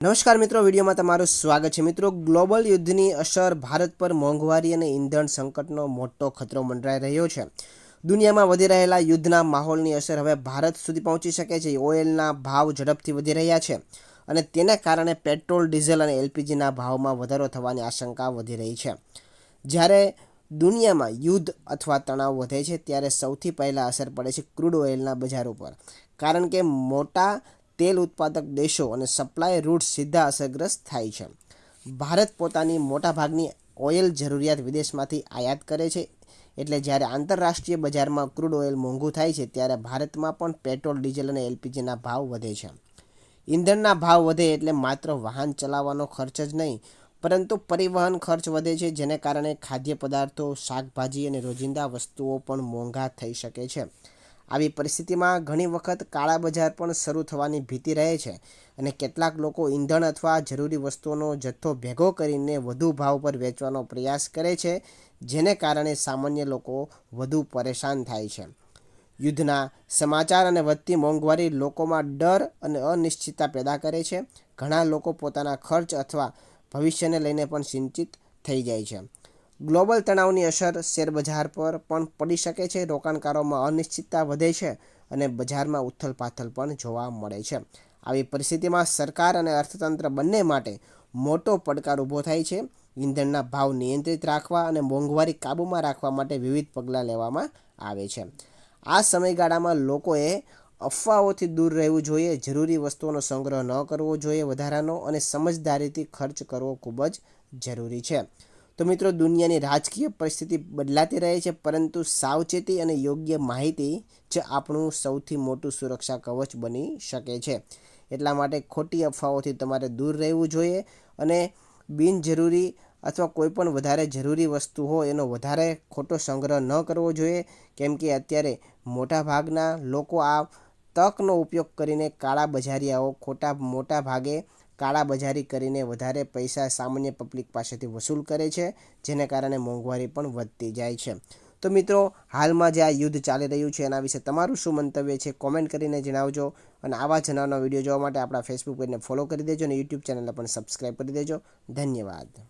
નમસ્કાર મિત્રો, વિડીયોમાં તમારું સ્વાગત છે। મિત્રો, ગ્લોબલ યુદ્ધની અસર ભારત પર મોંઘવારી અને ઈંધણ સંકટનો મોટો ખતરો મંડરાઈ રહ્યો છે। દુનિયામાં વધી રહેલા યુદ્ધના માહોલની અસર હવે ભારત સુધી પહોંચી શકે છે। ઓઇલના ભાવ ઝડપથી વધી રહ્યા છે અને તેના કારણે પેટ્રોલ, ડીઝલ અને એલપીજીના ભાવમાં વધારો થવાની આશંકા વધી રહી છે। જ્યારે દુનિયામાં યુદ્ધ અથવા તણાવ વધે છે ત્યારે સૌથી પહેલાં અસર પડે છે ક્રૂડ ઓઇલના બજાર ઉપર, કારણ કે મોટા તેલ ઉત્પાદક દેશો અને સપ્લાય રૂટ્સ સીધા અસરગ્રસ્ત થાય છે। ભારત પોતાની મોટાભાગની ઓઇલ જરૂરિયાત વિદેશમાંથી આયાત કરે છે, એટલે જ્યારે આંતરરાષ્ટ્રીય બજારમાં ક્રૂડ ઓઇલ મોંઘું થાય છે ત્યારે ભારતમાં પણ પેટ્રોલ, ડીઝલ અને એલપીજીના ભાવ વધે છે। ઈંધણના ભાવ વધે એટલે માત્ર વાહન ચલાવવાનો ખર્ચ જ નહીં, પરંતુ પરિવહન ખર્ચ વધે છે, જેને કારણે ખાદ્ય પદાર્થો, શાકભાજી અને રોજિંદા વસ્તુઓ પણ મોંઘા થઈ શકે છે। આવી પરિસ્થિતિમાં ઘણી વખત કાળા બજાર પણ શરૂ થવાની ભીતિ રહે છે અને કેટલાક લોકો ઈંધણ અથવા જરૂરી વસ્તુઓનો જથ્થો ભેગો કરીને વધુ ભાવ પર વેચવાનો પ્રયાસ કરે છે, જેને કારણે સામાન્ય લોકો વધુ પરેશાન થાય છે। યુદ્ધના સમાચાર અને વધતી મોંઘવારી લોકોમાં ડર અને અનિશ્ચિતતા પેદા કરે છે। ઘણા લોકો પોતાના ખર્ચ અથવા ભવિષ્યને લઈને પણ ચિંતિત થઈ જાય છે। ગ્લોબલ તણાવની અસર શેરબજાર પર પણ પડી શકે છે। રોકાણકારોમાં અનિશ્ચિતતા વધે છે અને બજારમાં ઉથલપાથલ પણ જોવા મળે છે। આવી પરિસ્થિતિમાં સરકાર અને અર્થતંત્ર બંને માટે મોટો પડકાર ઊભો થાય છે। ઈંધણના ભાવ નિયંત્રિત રાખવા અને મોંઘવારી કાબૂમાં રાખવા માટે વિવિધ પગલાં લેવામાં આવે છે। આ સમયગાળામાં લોકોએ અફવાઓથી દૂર રહેવું જોઈએ, જરૂરી વસ્તુઓનો સંગ્રહ ન કરવો જોઈએ વધારાનો, અને સમજદારીથી ખર્ચ કરવો ખૂબ જ જરૂરી છે। તો મિત્રો, દુનિયાની રાજકીય પરિસ્થિતિ બદલાતી રહે છે, પરંતુ સાવચેતી અને યોગ્ય માહિતી જ આપણું સૌથી મોટું સુરક્ષા કવચ બની શકે છે। એટલા માટે ખોટી અફવાઓથી તમારે દૂર રહેવું જોઈએ અને બિનજરૂરી અથવા કોઈ પણ વધારે જરૂરી વસ્તુ હોય એનો વધારે ખોટો સંગ્રહ ન કરવો જોઈએ, કેમ કે અત્યારે મોટાભાગના લોકો આ તકનો ઉપયોગ કરીને કાળા બજારિયાઓ મોટા ભાગે કાળાબજારી કરીને વધારે પૈસા સામાન્ય પબ્લિક પાસેથી વસૂલ કરે છે, જેને કારણે મોંઘવારી પણ વધતી જાય છે। તો મિત્રો, હાલમાં જે આ યુદ્ધ ચાલી રહ્યું છે એના વિશે તમારું શું મંતવ્ય છે, કોમેન્ટ કરીને જણાવજો। અને આવા જ નવા વિડીયો જોવા માટે આપણા ફેસબુક પેજને ફોલો કરી દેજો અને યુટ્યુબ ચેનલને પણ સબસ્ક્રાઈબ કરી દેજો। ધન્યવાદ।